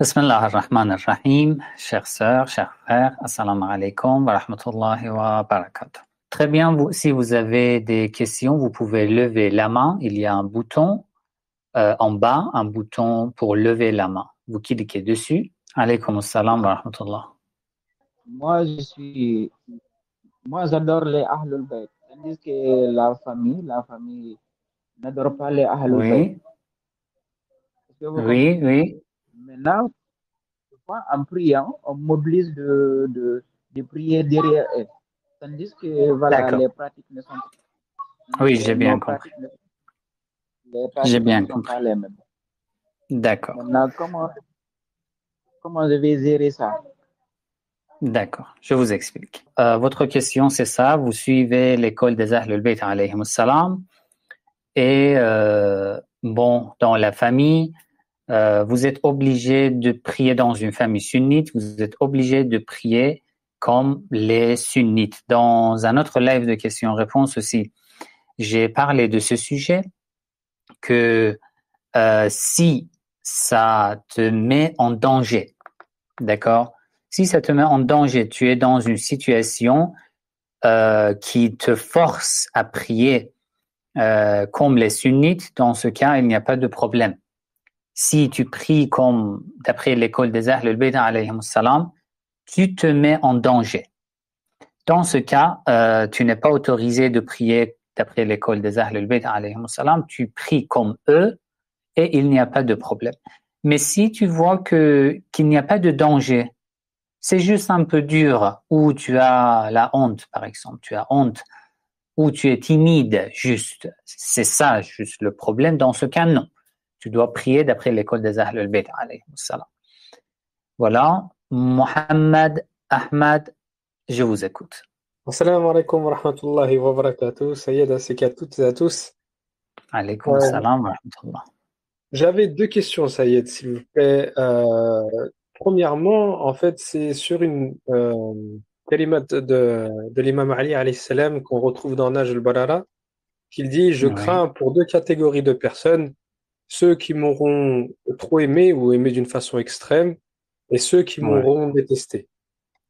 Bismillah ar-Rahman ar-Rahim, chères sœurs, chers frères, assalamu alaikum wa rahmatullahi wa barakatuh. Très bien, si vous avez des questions, vous pouvez lever la main. Il y a un bouton en bas, un bouton pour lever la main. Vous cliquez dessus. Alaykoum assalam wa rahmatullah. Moi, j'adore les Ahlul Bayt. Tandis que la famille n'adore pas les Ahlul Bayt. Oui. Maintenant, en priant, on m'oblige de prier derrière eux. Tandis que, voilà, les pratiques ne sont pas. Oui, j'ai bien compris. Les pratiques ne sont pas les mêmes. D'accord. Maintenant, comment je vais gérer ça? D'accord, je vous explique. Votre question, c'est ça. Vous suivez l'école des Ahlul Bayt alayhim salam. Et dans la famille, vous êtes obligé de prier dans une famille sunnite, vous êtes obligé de prier comme les sunnites. Dans un autre live de questions-réponses aussi, j'ai parlé de ce sujet, que si ça te met en danger, d'accord? Si ça te met en danger, tu es dans une situation qui te force à prier comme les sunnites, dans ce cas, il n'y a pas de problème. Si tu pries comme d'après l'école des Ahlul Bayt alayhim salam, tu te mets en danger. Dans ce cas, tu n'es pas autorisé de prier d'après l'école des Ahlul Bayt alayhim salam, tu pries comme eux et il n'y a pas de problème. Mais si tu vois qu'il n'y a pas de danger, c'est juste un peu dur, ou tu as la honte par exemple, tu as honte, ou tu es timide, juste, c'est ça juste le problème, dans ce cas non. Tu dois prier d'après l'école des Ahlul Bayt alayhim salam. Voilà, Mohamed Ahmad, je vous écoute. Assalamu alaikum wa rahmatullahi wa barakatuh. Sayyid ainsi qu'à toutes et à tous. Alaykoum assalam wa rahmatullah. J'avais deux questions, Sayyid, s'il vous plaît. Premièrement, en fait, c'est sur une kalimat de l'imam Ali alayhi salam qu'on retrouve dans Nahj al-Balagha, qu'il dit: je crains pour deux catégories de personnes, ceux qui m'auront trop aimé ou aimé d'une façon extrême, et ceux qui m'auront détesté.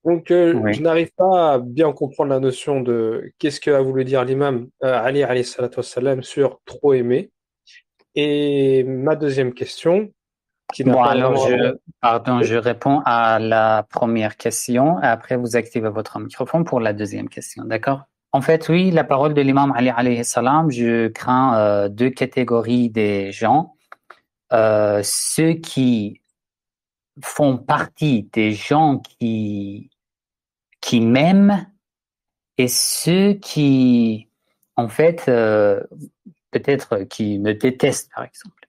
Donc, je n'arrive pas à bien comprendre la notion de qu'est-ce qu'a voulu dire l'imam Ali alayhi salatu wassalam sur trop aimer. Et ma deuxième question, qui n'a pas vraiment... je réponds à la première question et après vous activez votre microphone pour la deuxième question, d'accord? En fait, oui, la parole de l'imam Ali alayhi salam, je crains deux catégories des gens. Ceux qui font partie des gens qui m'aiment et ceux qui, en fait, peut-être qui me détestent, par exemple.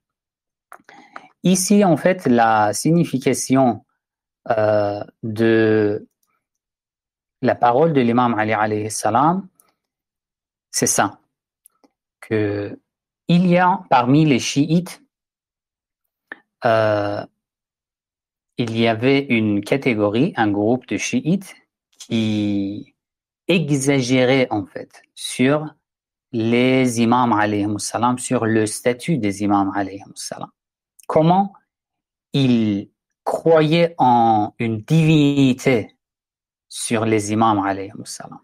Ici, en fait, la signification de la parole de l'imam Ali alayhi salam, c'est ça, que il y a parmi les chiites, il y avait une catégorie, un groupe de chiites qui exagérait en fait sur les imams alayhim salam, sur le statut des imams alayhim salam. Comment ils croyaient en une divinité sur les imams alayhim salam.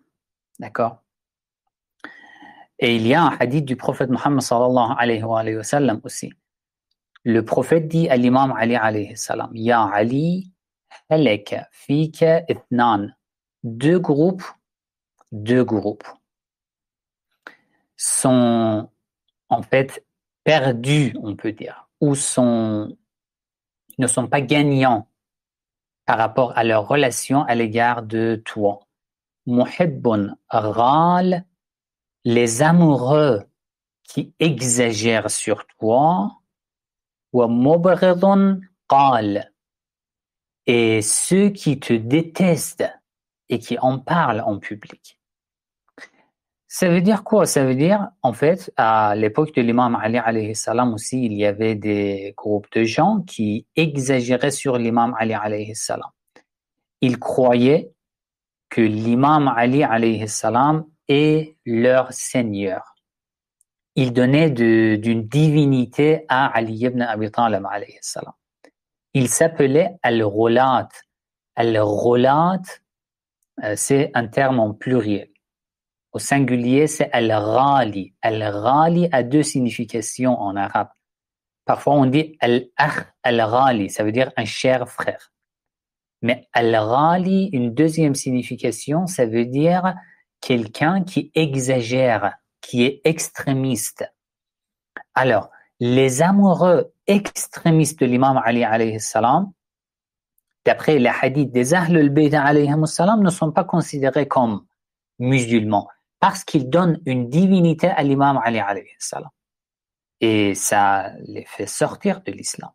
D'accord? Et il y a un hadith du prophète Muhammad sallallahu alayhi wa sallam aussi. Le prophète dit à l'imam Ali alayhi salam: Ya Ali, halaka fika ithnan. Deux groupes sont en fait perdus, on peut dire, ou ne sont pas gagnants par rapport à leur relation à l'égard de toi. Muhibbun ghal, les amoureux qui exagèrent sur toi, wa mubghidun qal, et ceux qui te détestent et qui en parlent en public. Ça veut dire quoi? Ça veut dire, en fait, à l'époque de l'imam Ali alayhi salam aussi, il y avait des groupes de gens qui exagéraient sur l'imam Ali alayhi salam. Ils croyaient que l'imam Ali alayhi salam est leur seigneur. Ils donnaient d'une divinité à Ali ibn Abi Talib alayhi salam. il s'appelait al-Ghulat. Al-Ghulat, c'est un terme en pluriel. Au singulier, c'est al-Ghali. Al-Ghali a deux significations en arabe. Parfois, on dit al-Akh al-Ghali, ça veut dire un cher frère. Mais al-Ghali, une deuxième signification, ça veut dire quelqu'un qui exagère, qui est extrémiste. Alors, les amoureux extrémistes de l'imam Ali alayhi salam, d'après les hadiths des Ahlul Bayt alayhi salam, ne sont pas considérés comme musulmans parce qu'ils donnent une divinité à l'imam Ali alayhi salam. Et ça les fait sortir de l'islam.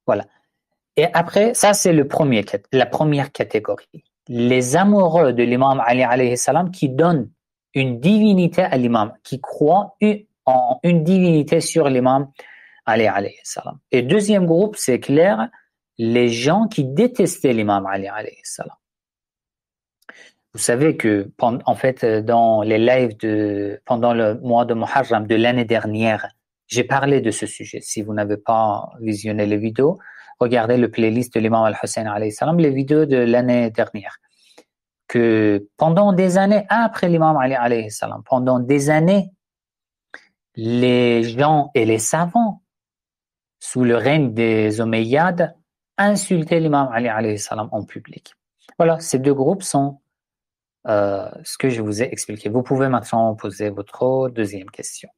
Voilà. Et après, ça c'est la première catégorie. Les amoureux de l'imam Ali alayhi salam qui donnent une divinité à l'imam, qui croient en une divinité sur l'imam Ali alayhi salam. Et deuxième groupe, c'est clair, les gens qui détestaient l'imam Ali alayhi salam. Vous savez que, en fait, dans les lives pendant le mois de Muharram de l'année dernière, j'ai parlé de ce sujet. Si vous n'avez pas visionné les vidéos, regardez le playlist de l'imam al-Hussein alayhi salam, les vidéos de l'année dernière. Que pendant des années, après l'imam Ali alayhi salam, pendant des années, les gens et les savants, sous le règne des Omeyyades, insultaient l'imam Ali alayhi salam en public. Voilà, ces deux groupes sont ce que je vous ai expliqué. Vous pouvez maintenant poser votre deuxième question.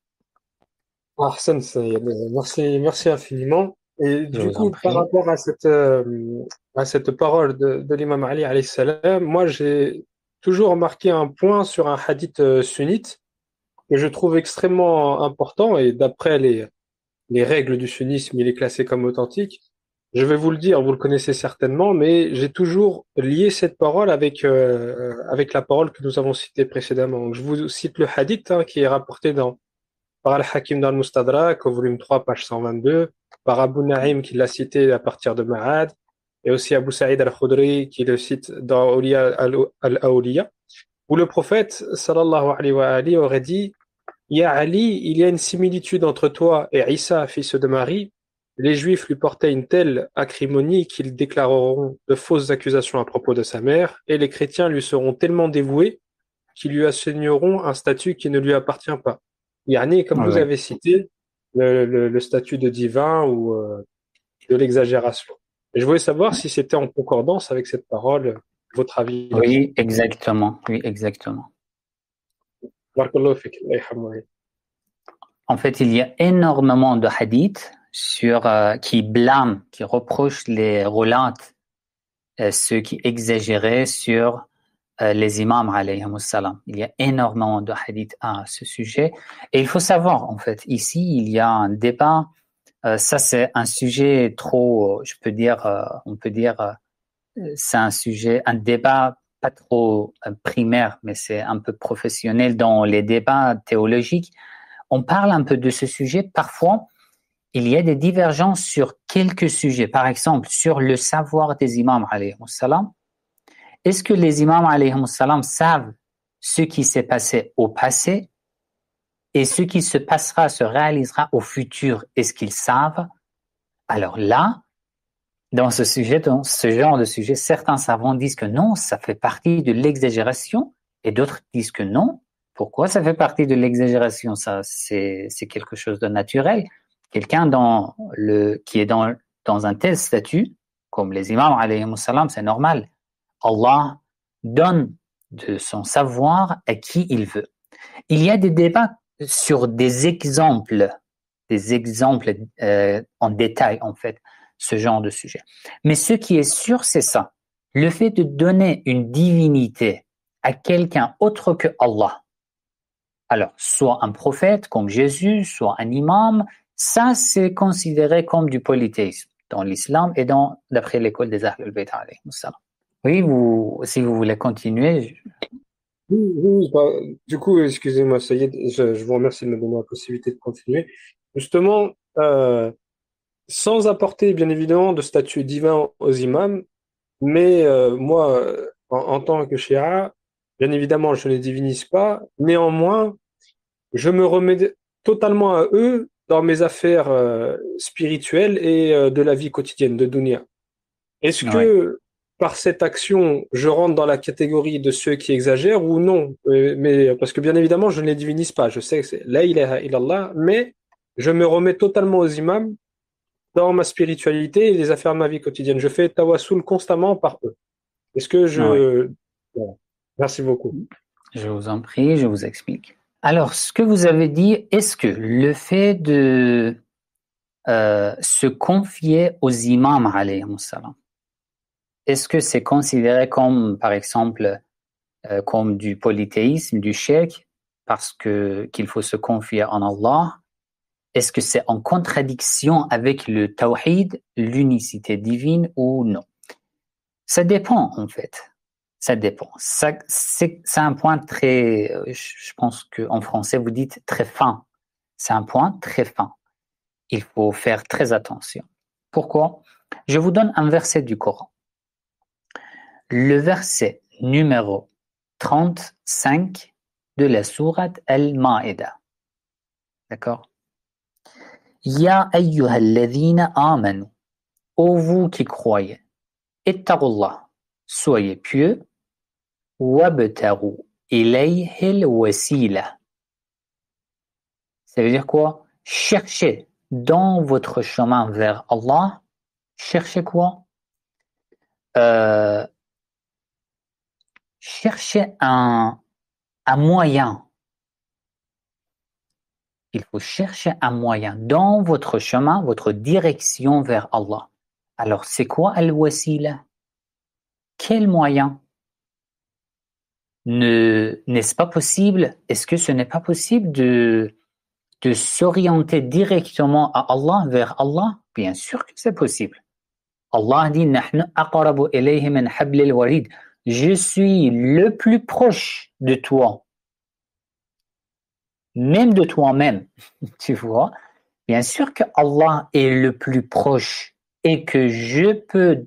Arsène, merci infiniment. Et du coup, par rapport à cette parole de l'imam Ali alayhi salam, moi j'ai toujours marqué un point sur un hadith sunnite que je trouve extrêmement important, et d'après les règles du sunnisme, il est classé comme authentique. Je vais vous le dire, vous le connaissez certainement, mais j'ai toujours lié cette parole avec la parole que nous avons citée précédemment. Donc, je vous cite le hadith qui est rapporté par Al-Hakim dans le Mustadrak, au volume 3, page 122, par Abu Naïm qui l'a cité à partir de Ma'ad, et aussi Abu Sa'id al-Khudri qui le cite dans Awliya al-Awliya, où le prophète, sallallahu alayhi wa alihi, aurait dit: Ya Ali, il y a une similitude entre toi et Isa, fils de Marie. Les Juifs lui portaient une telle acrimonie qu'ils déclareront de fausses accusations à propos de sa mère, et les chrétiens lui seront tellement dévoués qu'ils lui assigneront un statut qui ne lui appartient pas. Yani, comme vous avez cité, le statut de divin ou de l'exagération. Et je voulais savoir si c'était en concordance avec cette parole, votre avis. Oui, exactement. Oui, exactement. En fait, il y a énormément de hadiths qui blâment, qui reprochent les relates, ceux qui exagéraient sur les imams alayhimus salam. Il y a énormément de hadiths à ce sujet. Et il faut savoir, en fait, ici, il y a un débat. Ça, c'est un sujet trop, on peut dire, c'est un débat pas trop primaire, mais c'est un peu professionnel dans les débats théologiques. On parle un peu de ce sujet. Parfois, il y a des divergences sur quelques sujets. Par exemple, sur le savoir des imams alayhimus salam. Est-ce que les imams alayhimus salam savent ce qui s'est passé au passé et ce qui se passera, se réalisera au futur? Est-ce qu'ils savent? Alors là, dans ce genre de sujet, certains savants disent que non, ça fait partie de l'exagération, et d'autres disent que non. Pourquoi ça fait partie de l'exagération? Ça, c'est quelque chose de naturel. Quelqu'un qui est dans un tel statut, comme les imams alayhimus salam, c'est normal. Allah donne de son savoir à qui il veut. Il y a des débats sur des exemples en détail, en fait, ce genre de sujet. Mais ce qui est sûr, c'est ça. Le fait de donner une divinité à quelqu'un autre que Allah, alors soit un prophète comme Jésus, soit un imam, ça c'est considéré comme du polythéisme dans l'islam et d'après l'école des Ahlul Bayt alayhi salam. Oui, si vous voulez continuer. Oui, du coup, excusez-moi, Sayed, je vous remercie de me donner la possibilité de continuer. Justement, sans apporter, bien évidemment, de statut divin aux imams, mais moi, en tant que Shia, bien évidemment, je ne les divinise pas. Néanmoins, je me remets totalement à eux dans mes affaires spirituelles et de la vie quotidienne, de dunya. Est-ce que par cette action, je rentre dans la catégorie de ceux qui exagèrent ou non? Mais parce que bien évidemment, je ne les divinise pas. Je sais que c'est la ilaha illallah, mais je me remets totalement aux imams dans ma spiritualité et les affaires de ma vie quotidienne. Je fais tawassul constamment par eux. Est-ce que Oui. je... Bon. Merci beaucoup. Je vous en prie, je vous explique. Alors, ce que vous avez dit, est-ce que le fait de se confier aux imams, alayhimus salam, est-ce que c'est considéré comme, par exemple, comme du polythéisme, du shirk, parce qu'il faut se confier en Allah? Est-ce que c'est en contradiction avec le tawhid, l'unicité divine ou non? Ça dépend, en fait. Ça dépend. C'est un point très, je pense qu'en français, vous dites très fin. C'est un point très fin. Il faut faire très attention. Pourquoi? Je vous donne un verset du Coran. Le verset numéro 35 de la sourate Al-Ma'ida. D'accord? Ya ayyuhalladhina amanu. Ô vous qui croyez. Ittaqullah. Soyez pieux. Wabtaru ilayhil wasila. Ça veut dire quoi? Cherchez dans votre chemin vers Allah. Cherchez quoi? Cherchez un moyen. Il faut chercher un moyen dans votre chemin, votre direction vers Allah. Alors, c'est quoi al-wasila? Quel moyen? N'est-ce pas possible? Est-ce que ce n'est pas possible de s'orienter directement à Allah, vers Allah? Bien sûr que c'est possible. Allah dit نحن أقرب إليه من حبل الوريد. Je suis le plus proche de toi, même de toi-même. Tu vois? Bien sûr que Allah est le plus proche et que je peux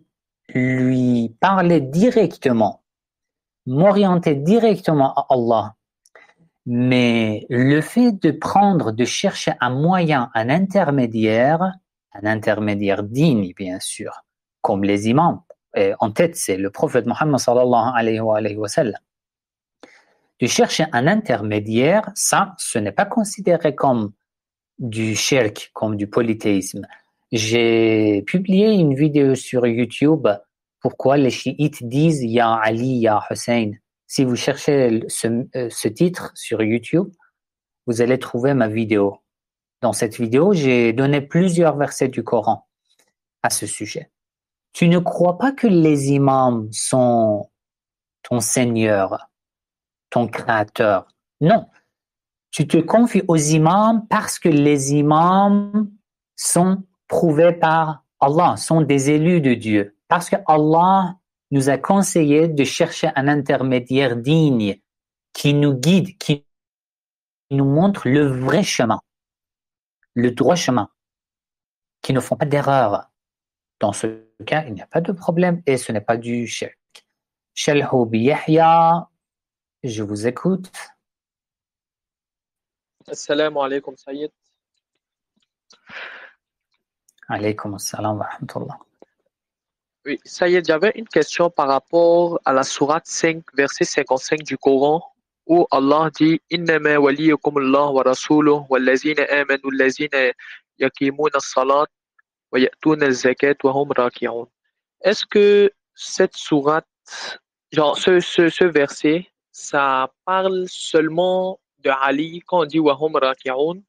lui parler directement, m'orienter directement à Allah. Mais le fait de chercher un moyen, un intermédiaire digne, bien sûr, comme les imams. Et en tête, c'est le prophète Mohammed sallallahu alayhi wa sallam. De chercher un intermédiaire, ça, ce n'est pas considéré comme du shirk, comme du polythéisme. J'ai publié une vidéo sur YouTube, pourquoi les chiites disent Ya Ali, Ya Hussein. Si vous cherchez ce titre sur YouTube, vous allez trouver ma vidéo. Dans cette vidéo, j'ai donné plusieurs versets du Coran à ce sujet. Tu ne crois pas que les imams sont ton Seigneur, ton Créateur. Non. Tu te confies aux imams parce que les imams sont prouvés par Allah, sont des élus de Dieu. Parce que Allah nous a conseillé de chercher un intermédiaire digne qui nous guide, qui nous montre le vrai chemin, le droit chemin, qui ne font pas d'erreur. Dans ce cas, il n'y a pas de problème et ce n'est pas du shirk. Shalhoubi Yahya, je vous écoute. Assalamu alaikum, Sayyid. Alaykum assalam wa rahmatullah. Oui, Sayyid, j'avais une question par rapport à la sourate 5, verset 55 du Coran, où Allah dit Innama waliyukum Allah wa rasuluhu wallazina amanu allazina yaqimuna as-salat wa ya'tuna az-zakat wa hum raki'un. Est-ce que cette sourate, genre ce verset, ça parle seulement de Ali quand on dit wa hum raki'un,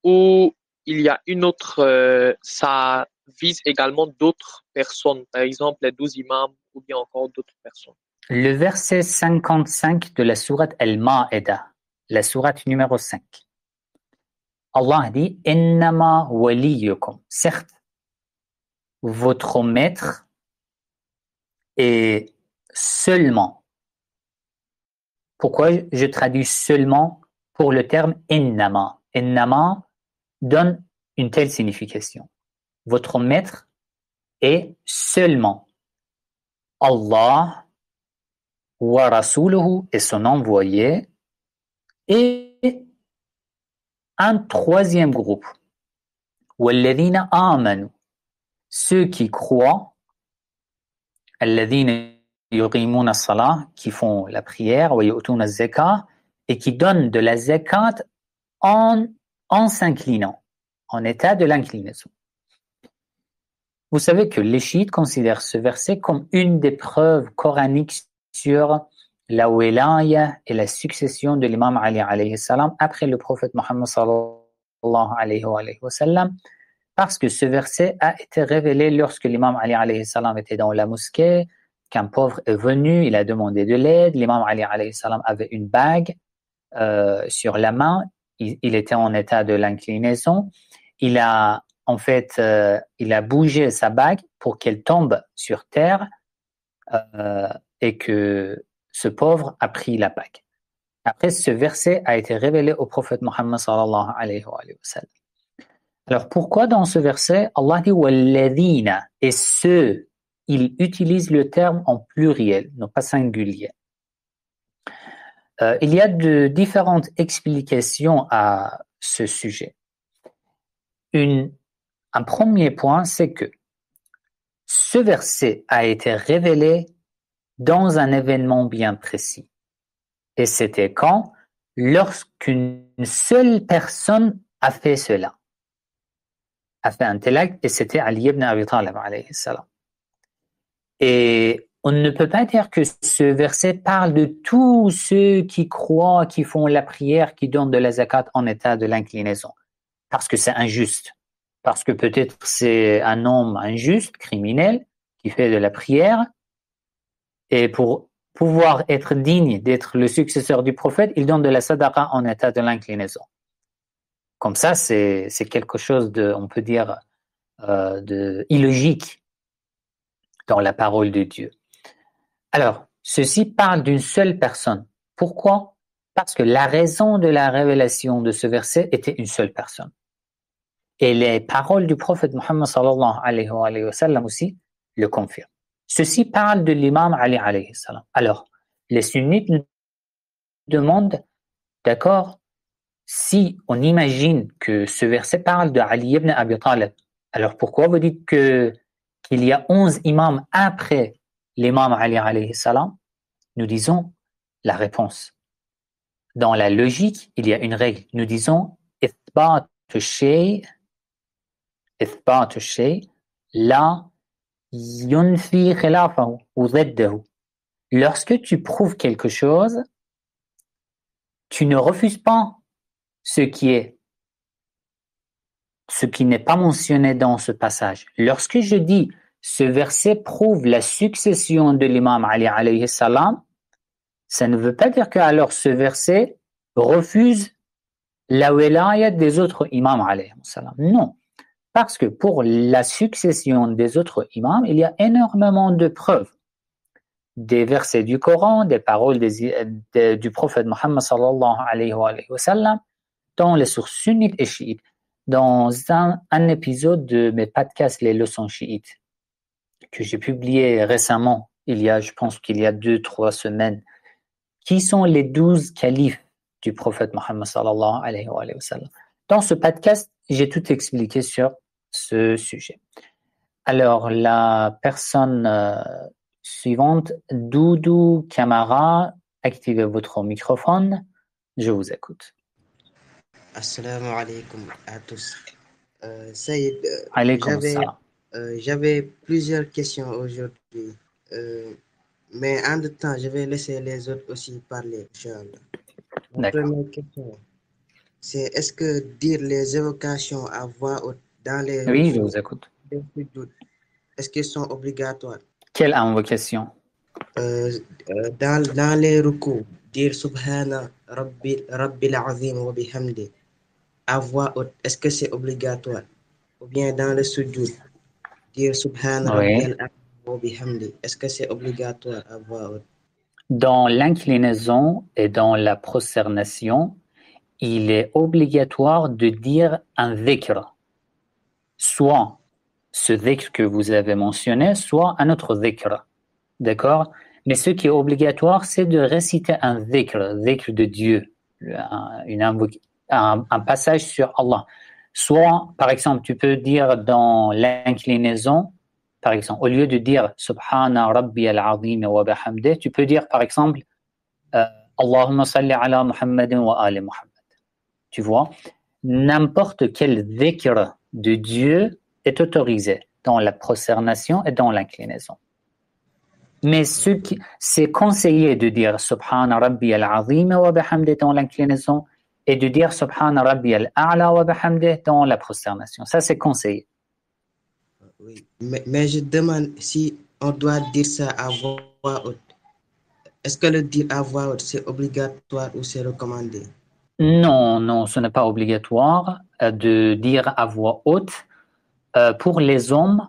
ou il y a une autre, ça vise également d'autres personnes, par exemple les 12 imams ou bien encore d'autres personnes. Le verset 55 de la sourate Al-Ma'ida, la sourate numéro 5. Allah dit « Innama waliyukum ». Certes, votre maître est seulement. Pourquoi je traduis seulement pour le terme « innama ». « Innama » donne une telle signification. Votre maître est seulement Allah wa rasuluhu et son envoyé et un troisième groupe. Walladhina amanu, ceux qui croient الذين يقيمون الصلاة, qui font la prière, ويؤتون الزكاة, et qui donnent de la zakat en s'inclinant, en état de l'inclinaison. Vous savez que les chiites considèrent ce verset comme une des preuves coraniques sur la wilaya et la succession de l'imam Ali alayhi salam après le prophète Mohammed sallallahu alayhi wa sallam, parce que ce verset a été révélé lorsque l'imam Ali alayhi salam était dans la mosquée, qu'un pauvre est venu, il a demandé de l'aide, l'imam Ali alayhi salam avait une bague sur la main, il était en état de l'inclinaison, il a bougé sa bague pour qu'elle tombe sur terre et que ce pauvre a pris la bague. Après, ce verset a été révélé au prophète Mohammed sallallahu alayhi wa sallam. Alors, pourquoi dans ce verset, Allah dit « Walladhina » et ceux, il utilise le terme en pluriel, non pas singulier. Il y a de différentes explications à ce sujet. Un premier point, c'est que ce verset a été révélé dans un événement bien précis. Et c'était quand? Lorsqu'une seule personne a fait cela, a fait un tel acte, et c'était Ali ibn Abi Talib alayhi salam. Et on ne peut pas dire que ce verset parle de tous ceux qui croient, qui font la prière, qui donnent de la zakat en état de l'inclinaison, parce que c'est injuste. Parce que peut-être c'est un homme injuste, criminel, qui fait de la prière, et pour pouvoir être digne d'être le successeur du prophète, il donne de la sadaqa en état de l'inclinaison. Comme ça, c'est quelque chose de, on peut dire, de illogique dans la parole de Dieu. Alors, ceci parle d'une seule personne. Pourquoi? Parce que la raison de la révélation de ce verset était une seule personne. Et les paroles du prophète Mohammed sallallahu alayhi wa sallam aussi le confirment. Ceci parle de l'imam Ali alayhi salam. Alors, les sunnites nous demandent, d'accord, si on imagine que ce verset parle de Ali ibn Abi Talib, alors pourquoi vous dites qu'il y a 11 imams après l'imam Ali alayhi salam? Nous disons la réponse. Dans la logique, il y a une règle. Nous disons إثبات الشيء لا ينفي خلافه ou ضده. Lorsque tu prouves quelque chose, tu ne refuses pas ce qui n'est pas mentionné dans ce passage. Lorsque je dis ce verset prouve la succession de l'imam Ali alayhi salam, ça ne veut pas dire que alors ce verset refuse la wilaya des autres imams alayhi salam. Non. Parce que pour la succession des autres imams, il y a énormément de preuves. Des versets du Coran, des paroles du prophète Mohammed sallallahu alayhi wa sallam, dans les sources sunnites et chiites. Dans un épisode de mes podcasts, les leçons chiites, que j'ai publié récemment, je pense qu'il y a 2-3 semaines, qui sont les 12 califes du prophète Mohammed sallallahu alayhi wa sallam. Dans ce podcast, j'ai tout expliqué sur ce sujet. Alors, la personne suivante, Doudou Camara, activez votre microphone, je vous écoute. Assalamu alaikum à tous. Saïd, j'avais plusieurs questions aujourd'hui, mais en même temps, je vais laisser les autres aussi parler, Inch'Allah. Ma première question, c'est est-ce que dire les évocations à voix haute dans les... Oui, je vous écoute. Est-ce qu'elles sont obligatoires? Quelle invocation? Dans les rukus, dire Subhana Rabbil Azim wa bihamdi à voix haute, est-ce que c'est obligatoire? Ou bien dans le sujoud, dire Subhana Rabbil Azim wa bihamdi, est-ce que c'est obligatoire à voix haute? Dans l'inclinaison et dans la prosternation, il est obligatoire de dire un dhikr. Soit ce dhikr que vous avez mentionné, soit un autre dhikr. D'accord? Mais ce qui est obligatoire, c'est de réciter un dhikr de Dieu, un passage sur Allah. Soit, par exemple, tu peux dire dans l'inclinaison, par exemple, au lieu de dire Subhana Rabbi al-Azim wa bihamdih, tu peux dire par exemple Allahumma salli ala Muhammadin wa ali Muhammad. Tu vois, n'importe quel dhikr de Dieu est autorisé dans la prosternation et dans l'inclinaison. Mais c'est conseillé de dire Subhana Rabbi al-Azim wa bihamdih dans l'inclinaison et de dire Subhana Rabbi al-A'la wa bihamdih dans la prosternation. Ça, c'est conseillé. Oui, mais je demande si on doit dire ça à voix haute. Est-ce que le dire à voix haute, c'est obligatoire ou c'est recommandé? Non, ce n'est pas obligatoire de dire à voix haute. Pour les hommes,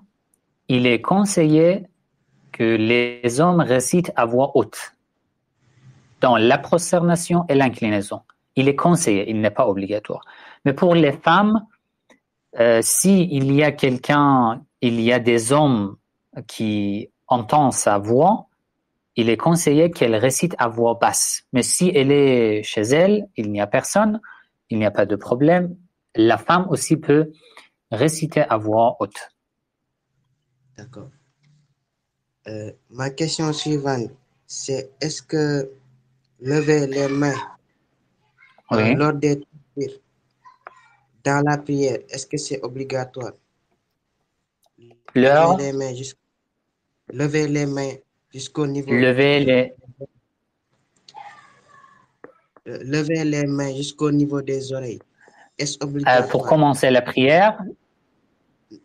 il est conseillé que les hommes récitent à voix haute dans la prosternation et l'inclinaison. Il est conseillé, il n'est pas obligatoire. Mais pour les femmes, s'il y a il y a des hommes qui entendent sa voix, il est conseillé qu'elle récite à voix basse. Mais si elle est chez elle, il n'y a personne, il n'y a pas de problème. La femme aussi peut réciter à voix haute. D'accord. Ma question suivante, c'est est-ce que lever les mains lors des prières dans la prière, est-ce que c'est obligatoire? Lever les mains jusqu'au niveau Lever les mains jusqu'au niveau des oreilles. Est-ce obligatoire? Pour commencer la prière?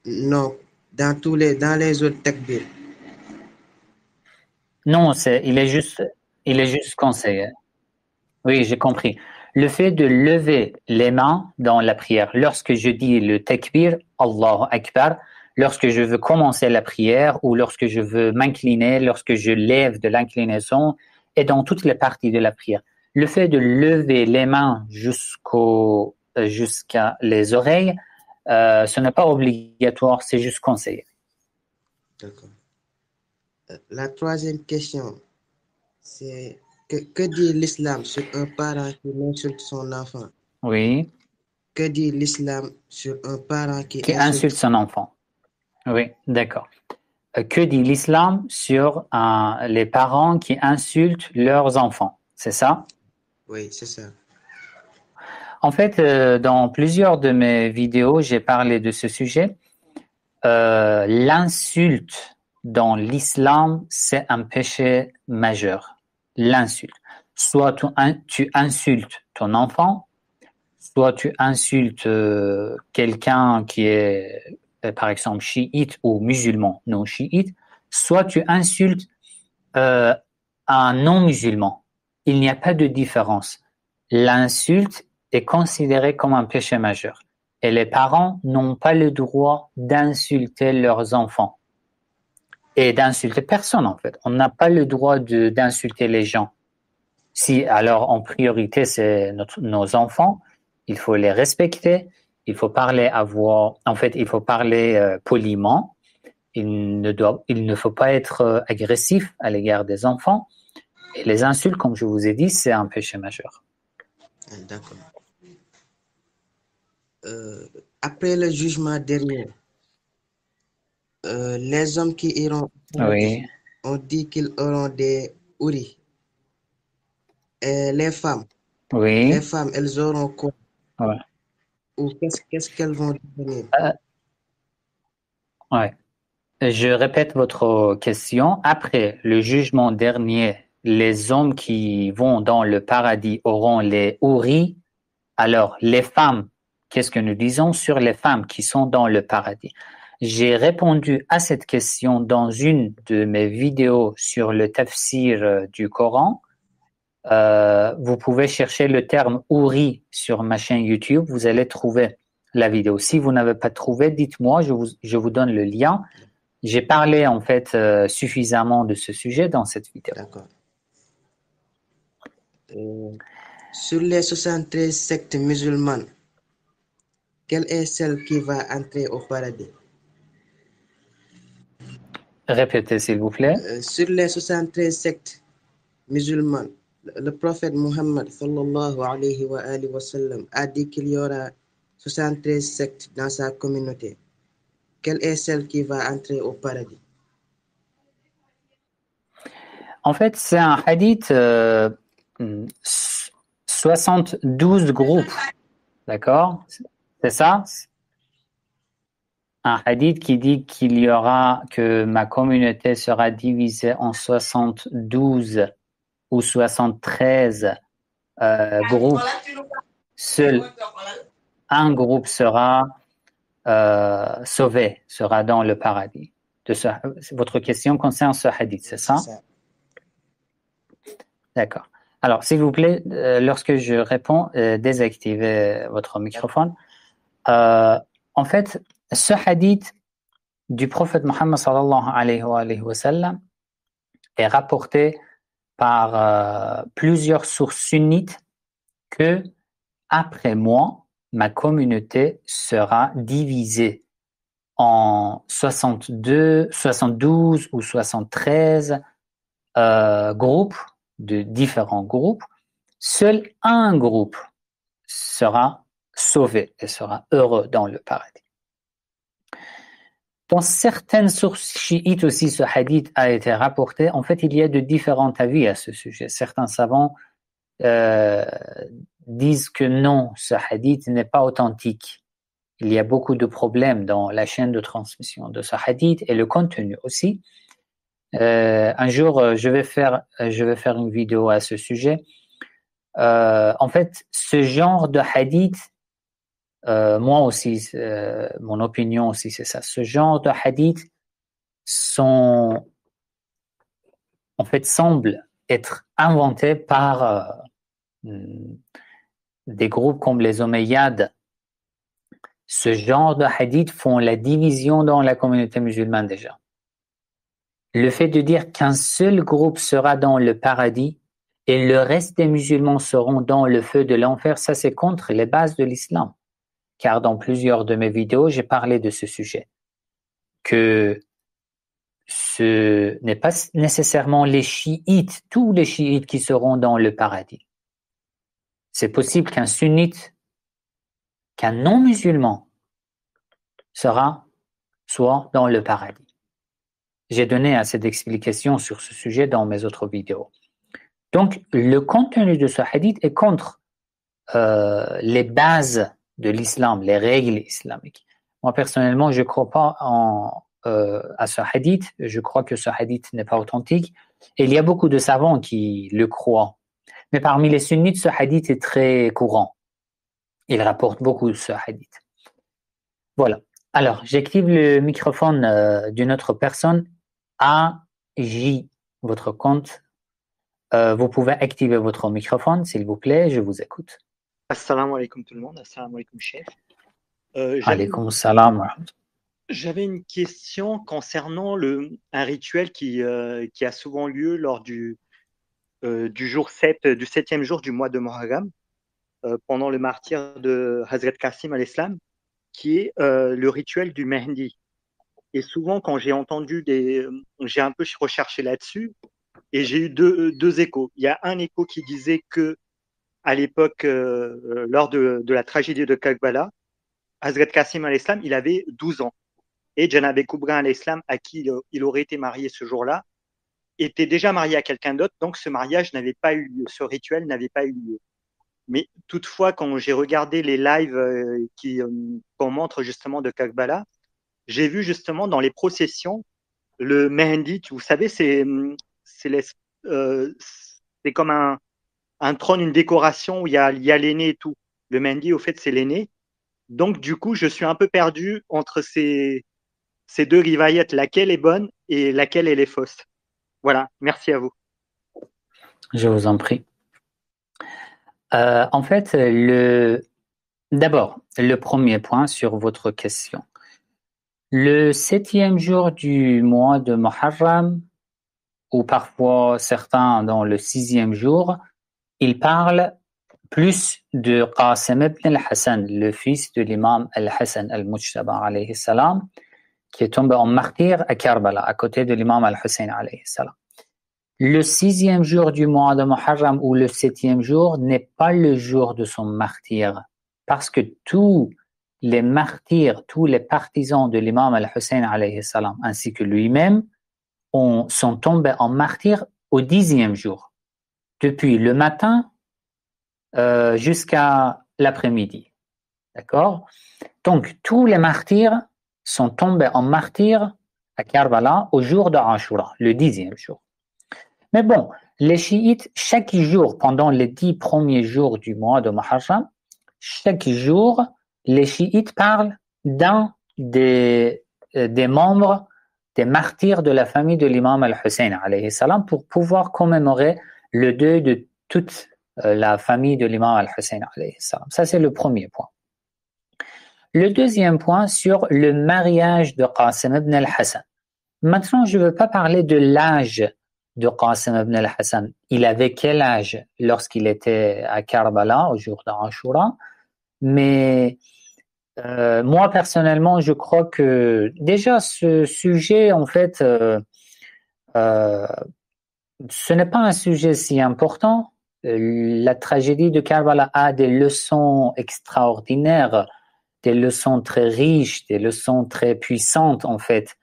Non, dans les autres takbir. Non, il est juste conseillé. Oui, j'ai compris. Le fait de lever les mains dans la prière, lorsque je dis le takbir, Allahu Akbar, lorsque je veux commencer la prière ou lorsque je veux m'incliner, lorsque je lève de l'inclinaison et dans toutes les parties de la prière. Le fait de lever les mains jusqu'à les oreilles, ce n'est pas obligatoire, c'est juste conseillé. D'accord. La troisième question, c'est que dit l'islam sur un parent qui insulte son enfant? Oui. Que dit l'islam sur un parent qui insulte son enfant? Oui, d'accord. Que dit l'islam sur les parents qui insultent leurs enfants? C'est ça? Oui, c'est ça. En fait, dans plusieurs de mes vidéos, j'ai parlé de ce sujet. L'insulte dans l'islam, c'est un péché majeur. L'insulte. Soit tu insultes ton enfant, soit tu insultes quelqu'un qui est, par exemple, chiite ou musulman, non chiite, soit tu insultes un non-musulman. Il n'y a pas de différence. L'insulte est considérée comme un péché majeur. Et les parents n'ont pas le droit d'insulter leurs enfants. Et d'insulter personne, en fait. On n'a pas le droit d'insulter les gens. Si, alors, en priorité, c'est nos enfants, il faut les respecter, il faut parler il faut parler poliment. Il ne faut pas être agressif à l'égard des enfants. Et les insultes, comme je vous ai dit, c'est un péché majeur. D'accord. Après le jugement dernier, les hommes qui iront, on dit qu'ils auront des houris. Et les femmes, elles auront quoi? Ou qu'est-ce qu'elles vont devenir? Je répète votre question. Après le jugement dernier, les hommes qui vont dans le paradis auront les houris. Alors, les femmes, qu'est-ce que nous disons sur les femmes qui sont dans le paradis? J'ai répondu à cette question dans une de mes vidéos sur le tafsir du Coran. Vous pouvez chercher le terme houri sur ma chaîne YouTube, vous allez trouver la vidéo. Si vous n'avez pas trouvé, dites-moi, je vous donne le lien. J'ai parlé en fait suffisamment de ce sujet dans cette vidéo. D'accord. Sur les 73 sectes musulmanes, quelle est celle qui va entrer au paradis? Répétez s'il vous plaît. Sur les 73 sectes musulmanes, le prophète Muhammad sallallahu alayhi wa sallam a dit qu'il y aura 73 sectes dans sa communauté. Quelle est celle qui va entrer au paradis? En fait, c'est un hadith 72 groupes. D'accord? C'est ça? Un hadith qui dit que ma communauté sera divisée en 72 ou 73 groupes. Seul un groupe sera sauvé, sera dans le paradis. Votre question concerne ce hadith, c'est ça? D'accord. Alors, s'il vous plaît, lorsque je réponds, désactivez votre microphone. En fait, ce hadith du prophète Mohammed sallallahu alayhi wa sallam est rapporté par plusieurs sources sunnites que, après moi, ma communauté sera divisée en 72 ou 73 groupes, de différents groupes. Seul un groupe sera sauvé et sera heureux dans le paradis. Dans certaines sources chiites aussi, ce hadith a été rapporté. En fait, il y a de différents avis à ce sujet. Certains savants disent que non, ce hadith n'est pas authentique. Il y a beaucoup de problèmes dans la chaîne de transmission de ce hadith et le contenu aussi. Un jour, je vais faire une vidéo à ce sujet. En fait, ce genre de hadith, moi aussi, mon opinion aussi, c'est ça. Ce genre de hadith semble être inventé par des groupes comme les Omeyyades. Ce genre de hadith font la division dans la communauté musulmane déjà. Le fait de dire qu'un seul groupe sera dans le paradis et le reste des musulmans seront dans le feu de l'enfer, ça c'est contre les bases de l'islam. Car dans plusieurs de mes vidéos, j'ai parlé de ce sujet. Que ce n'est pas nécessairement les chiites, tous les chiites qui seront dans le paradis. C'est possible qu'un sunnite, qu'un non-musulman soit dans le paradis. J'ai donné assez d'explications sur ce sujet dans mes autres vidéos. Donc, le contenu de ce hadith est contre les bases de l'islam, les règles islamiques. Moi, personnellement, je ne crois pas à ce hadith. Je crois que ce hadith n'est pas authentique. Et il y a beaucoup de savants qui le croient. Mais parmi les sunnites, ce hadith est très courant. Il rapporte beaucoup de ce hadith. Voilà. Alors, j'active le microphone d'une autre personne. AJ, votre compte. Vous pouvez activer votre microphone, s'il vous plaît. Je vous écoute. Assalamu alaikum tout le monde. Assalamu alaikum chef. Alaikum salam. J'avais une question concernant un rituel qui a souvent lieu lors du jour 7, du 7e jour du mois de Muharram, pendant le martyre de Hazrat Qasim al-Islam, qui est le rituel du Mehdi. Et souvent, quand j'ai entendu j'ai un peu recherché là-dessus, et j'ai eu deux échos. Il y a un écho qui disait que à l'époque, lors de la tragédie de Karbala, Hazrat Qasim al-Islam, il avait 12 ans. Et Janab Kubra al-Islam, à qui il aurait été marié ce jour-là, était déjà marié à quelqu'un d'autre, donc ce mariage n'avait pas eu lieu, ce rituel n'avait pas eu lieu. Mais toutefois, quand j'ai regardé les lives qu'on montre justement de Karbala, j'ai vu justement dans les processions le Mehdi, vous savez, c'est comme un trône, une décoration où il y a l'aîné et tout. Le Mehdi, au fait, c'est l'aîné. Donc, du coup, je suis un peu perdu entre ces deux rivayettes, laquelle est bonne et laquelle elle est fausse. Voilà, merci à vous. Je vous en prie. En fait, d'abord, le premier point sur votre question. Le 7e jour du mois de Muharram, ou parfois certains dans le 6e jour, ils parlent plus de Qasim ibn al-Hassan, le fils de l'imam al-Hassan al-Mujtaba alayhi salam, qui est tombé en martyr à Karbala, à côté de l'imam al-Hussein alayhi salam. Le 6e jour du mois de Muharram ou le 7e jour n'est pas le jour de son martyr, parce que tous les martyrs, tous les partisans de l'imam al-Hussein alayhi salam, ainsi que lui-même, sont tombés en martyr au 10e jour, depuis le matin jusqu'à l'après-midi. D'accord? Donc, tous les martyrs sont tombés en martyrs à Karbala au jour de Ashura, le 10e jour. Mais bon, les chiites, chaque jour, pendant les 10 premiers jours du mois de Muharram, chaque jour, les chiites parlent d'un des membres, des martyrs de la famille de l'imam al-Hussein, alayhi salam, pour pouvoir commémorer le deuil de toute la famille de l'imam al-Hussein, alayhi salam. Ça, c'est le premier point. Le deuxième point sur le mariage de Qasim ibn al-Hassan. Maintenant, je ne veux pas parler de l'âge de Qasim ibn al-Hassan. Il avait quel âge lorsqu'il était à Karbala au jour d'Ashura? Mais moi, personnellement, je crois que déjà ce sujet, en fait, ce n'est pas un sujet si important. La tragédie de Karbala a des leçons extraordinaires, des leçons très riches, des leçons très puissantes, en fait.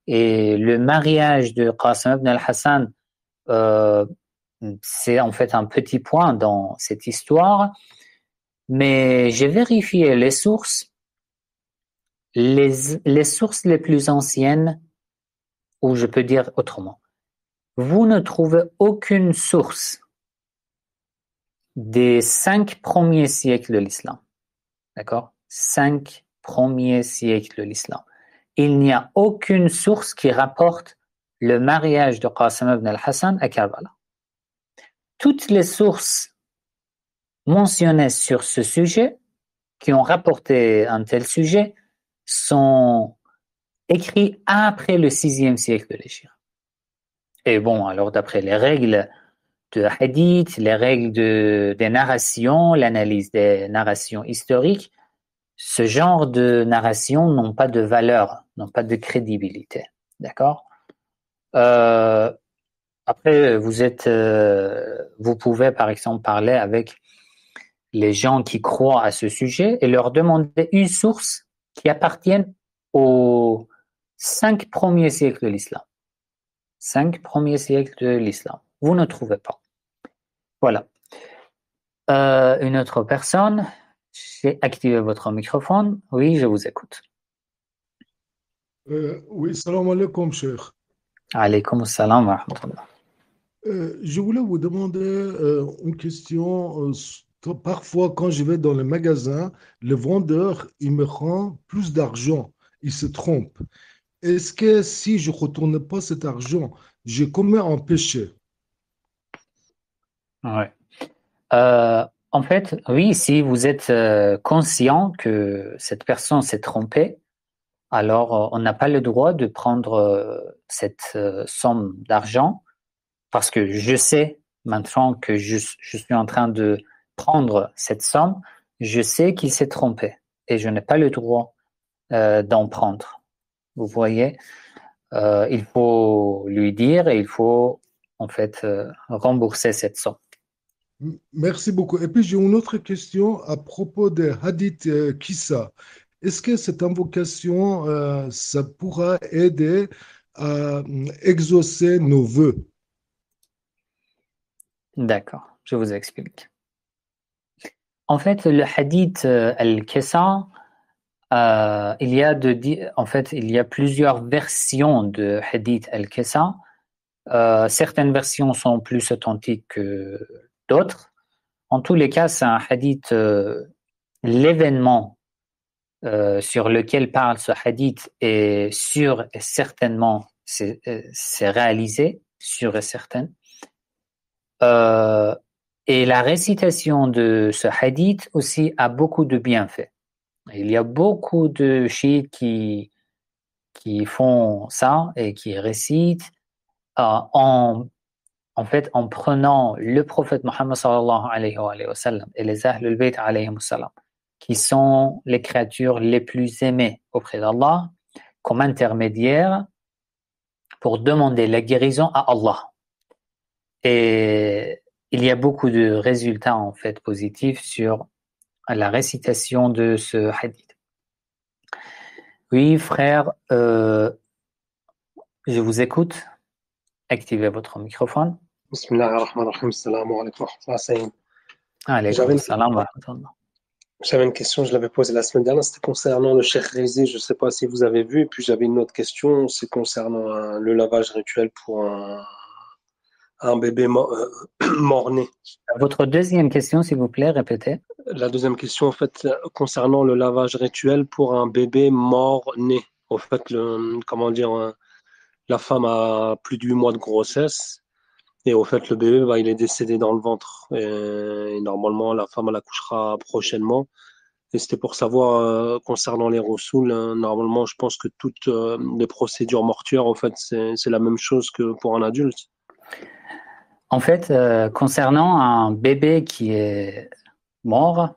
Et le mariage de Qasim ibn al-Hassan, c'est en fait un petit point dans cette histoire. Mais j'ai vérifié les sources. Les sources les plus anciennes, ou je peux dire autrement, vous ne trouvez aucune source des 5 premiers siècles de l'islam. D'accord? 5 premiers siècles de l'islam. Il n'y a aucune source qui rapporte le mariage de Qasim ibn al-Hassan à Karbala. Toutes les sources mentionnées sur ce sujet, qui ont rapporté un tel sujet, sont écrits après le 6e siècle de l'Hégire. Et bon, alors d'après les règles de hadith, les règles des narrations, l'analyse des narrations historiques, ce genre de narrations n'ont pas de valeur, n'ont pas de crédibilité. D'accord? Après, vous pouvez par exemple parler avec les gens qui croient à ce sujet et leur demander une source qui appartienne aux 5 premiers siècles de l'islam. 5 premiers siècles de l'islam. Vous ne trouvez pas. Voilà. Une autre personne, j'ai activé votre microphone. Oui, je vous écoute. Oui, salam alaikum, cheikh. Alaykoum salam wa rahmatullah. Je voulais vous demander une question. Parfois, quand je vais dans le magasin, le vendeur, il me rend plus d'argent. Il se trompe. Est-ce que si je ne retourne pas cet argent, je commets un péché? Ouais. En fait, oui, si vous êtes conscient que cette personne s'est trompée, alors on n'a pas le droit de prendre cette somme d'argent parce que je sais maintenant que je suis en train de prendre cette somme, je sais qu'il s'est trompé et je n'ai pas le droit d'en prendre. Vous voyez, il faut lui dire et il faut en fait rembourser cette somme. Merci beaucoup. Et puis j'ai une autre question à propos des hadith Kissa. Est-ce que cette invocation, ça pourra aider à exaucer nos vœux? D'accord, je vous explique. En fait, le hadith al-Kissa, il y a plusieurs versions de hadith al-Kissa. Certaines versions sont plus authentiques que d'autres. En tous les cas, c'est un hadith, l'événement sur lequel parle ce hadith est sûr et certainement c'est réalisé, sûr et certain. Et la récitation de ce hadith aussi a beaucoup de bienfaits. Il y a beaucoup de chiites qui font ça et qui récitent en fait en prenant le prophète Mohammed sallallahu alayhi wa sallam et les Ahlul Bayt alayhi wa sallam, qui sont les créatures les plus aimées auprès d'Allah, comme intermédiaire pour demander la guérison à Allah. Et il y a beaucoup de résultats en fait positifs sur la récitation de ce hadith. Oui, frère, je vous écoute. Activez votre microphone. Bismillah ar-Rahman ar-Rahim. Assalamu alaikum wa rahmatullahi. Alaykoum salam wa rahmatullah. J'avais une question, je l'avais posée la semaine dernière, c'était concernant le Cheikh Rizzi, je ne sais pas si vous avez vu, et puis j'avais une autre question, c'est concernant le lavage rituel pour un bébé mort-né. Votre deuxième question, s'il vous plaît, répétez. La deuxième question, en fait, concernant le lavage rituel pour un bébé mort-né. En fait, comment dire, la femme a plus de 8 mois de grossesse, et au fait, le bébé, il est décédé dans le ventre. Et normalement, la femme, elle accouchera prochainement. Et c'était pour savoir, concernant les rosouls, normalement, je pense que toutes les procédures mortuaires, en fait, c'est la même chose que pour un adulte. En fait, concernant un bébé qui est mort,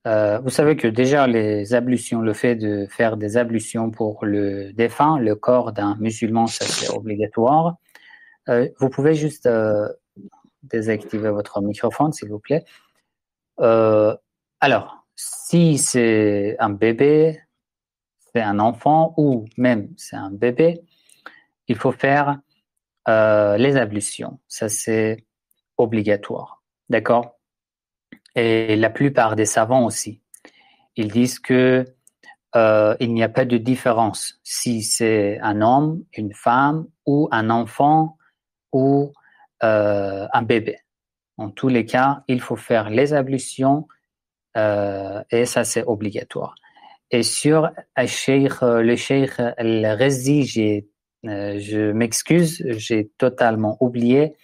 vous savez que déjà les ablutions, le fait de faire des ablutions pour le défunt, le corps d'un musulman, ça c'est obligatoire. Vous pouvez juste désactiver votre microphone, s'il vous plaît. Alors, si c'est un bébé, c'est un enfant ou même c'est un bébé, il faut faire les ablutions. Ça, c'est obligatoire. D'accord? Et la plupart des savants aussi, ils disent que il n'y a pas de différence si c'est un homme, une femme ou un enfant ou un bébé. En tous les cas, il faut faire les ablutions et ça, c'est obligatoire. Et sur le Cheikh Al-Rizzi, je m'excuse, j'ai totalement oublié,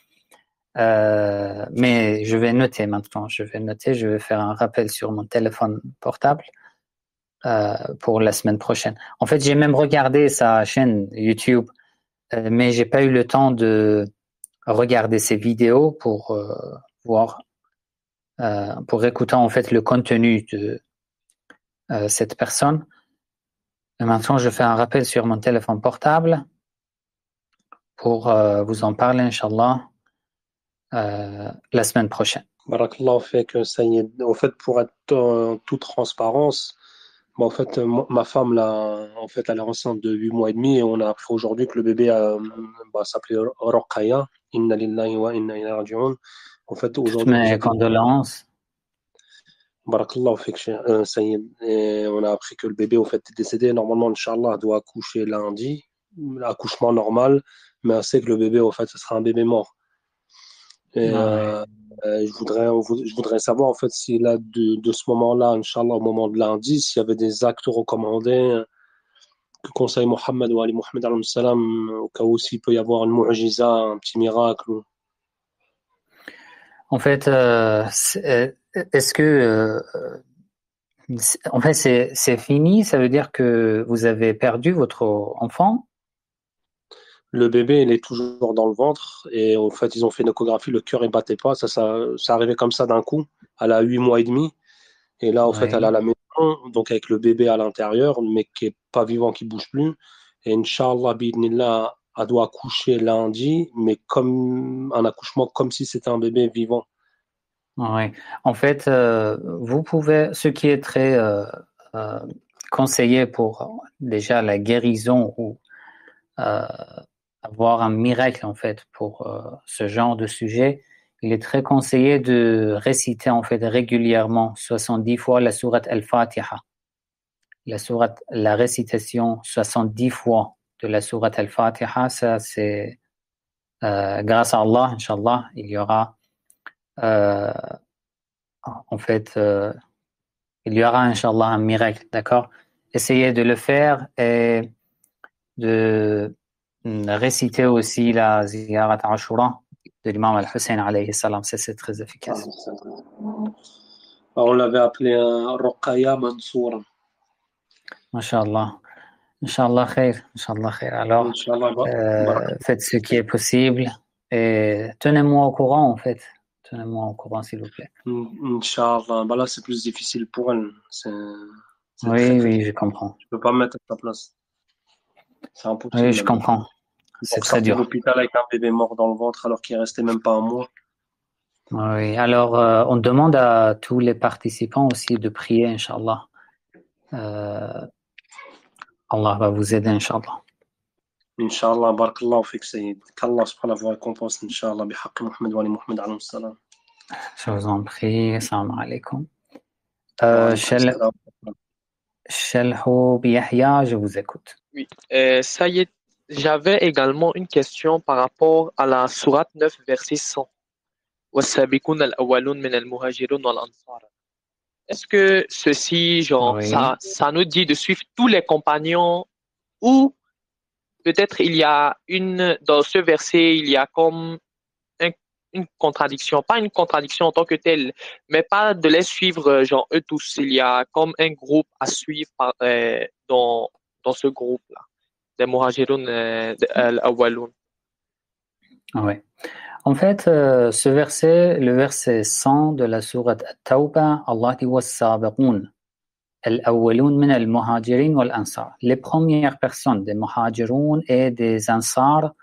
mais je vais noter maintenant. Je vais faire un rappel sur mon téléphone portable pour la semaine prochaine. En fait, j'ai même regardé sa chaîne YouTube, mais j'ai pas eu le temps de regarder ses vidéos pour voir, pour écouter en fait le contenu de cette personne. Et maintenant, je fais un rappel sur mon téléphone portable pour vous en parler, Inch'Allah, la semaine prochaine. Barakallah fait que ça y est. En fait, pour être en toute transparence, en fait, ma femme, là, en fait, elle est enceinte de 8 mois et demi et on a appris aujourd'hui que le bébé s'appelait Rokhaya. Inna lillahi wa inna ilayhi raji'un. En fait, aujourd'hui. Mes condoléances. Barakallah fait que ça y est. Et on a appris que le bébé, en fait, est décédé. Normalement, Inch'Allah, doit accoucher lundi. L'accouchement normal. Mais on sait que le bébé, en fait, ce sera un bébé mort. Et je voudrais savoir, en fait, si là, de ce moment-là, Inch'Allah, au moment de lundi, s'il y avait des actes recommandés que conseille Mohammed ou Ali Mohammed alayhi salam, au cas où s'il peut y avoir une mu'jiza, un petit miracle. En fait, est-ce que en fait c'est fini? Ça veut dire que vous avez perdu votre enfant? Le bébé, il est toujours dans le ventre et en fait, ils ont fait une échographie, le cœur, il battait pas. Ça arrivait comme ça d'un coup. Elle a 8 mois et demi. Et là, en fait, elle a la maison, donc avec le bébé à l'intérieur, mais qui est pas vivant, qui bouge plus. Et Inch'Allah, bi'idhnillah, elle doit accoucher lundi, mais comme un accouchement, comme si c'était un bébé vivant. Oui. En fait, vous pouvez, ce qui est très conseillé pour déjà la guérison ou avoir un miracle en fait pour ce genre de sujet, il est très conseillé de réciter en fait régulièrement 70 fois la sourate Al-Fatiha. La récitation 70 fois de la sourate Al-Fatiha, ça c'est grâce à Allah, Inch'Allah, il y aura en fait il y aura Inch'Allah un miracle, d'accord? Essayez de le faire et de réciter aussi la Ziyarat Ashura de l'imam Al-Hussein alayhi salam, c'est très efficace. On l'avait appelé Rokhaya Mansoura. Masha'Allah. Inch'Allah khair. Inch'Allah khair. Alors, faites ce qui est possible et tenez-moi au courant en fait. Tenez-moi au courant s'il vous plaît. Inch'Allah. Bah là, c'est plus difficile pour elle. Oui, je comprends. Je peux pas me mettre à sa place. C'est impossible. Oui, je comprends. C'est très dur. L'hôpital avec un bébé mort dans le ventre alors qu'il restait même pas un mois. Oui, alors on demande à tous les participants aussi de prier, Inch'Allah. Allah va vous aider, Inch'Allah. Inch'Allah, barakallahu fik Sayyid. Qu'Allah subhanahu wa récompense, Inch'Allah, bihaqqi Muhammad wa ali Muhammad alayhi salam. Je vous en prie. Salam alaikum. Wa alaykum salam. Shelhoub Yahya, je vous écoute. Oui, Saïd, j'avais également une question par rapport à la sourate 9, verset 100. وَالسَّابِقُونَ الْأَوَّلُونَ مِنَ الْمُهَاجِرِينَ وَالْأَنصَارِ. Est-ce que ceci, genre, Oui. ça nous dit de suivre tous les compagnons ou peut-être il y a dans ce verset, il y a comme une contradiction, pas une contradiction en tant que telle, mais pas de les suivre, genre, eux tous. Il y a comme un groupe à suivre dans ce groupe-là, des Muhajiroun al-Awwaloun. Oui. En fait, ce verset, le verset 100 de la sourate At-Tawbah, Allah dit was-sabiqun al-awwalun min al-muhajirin wal-ansar. Les premières personnes des muhajiroun et des ansar,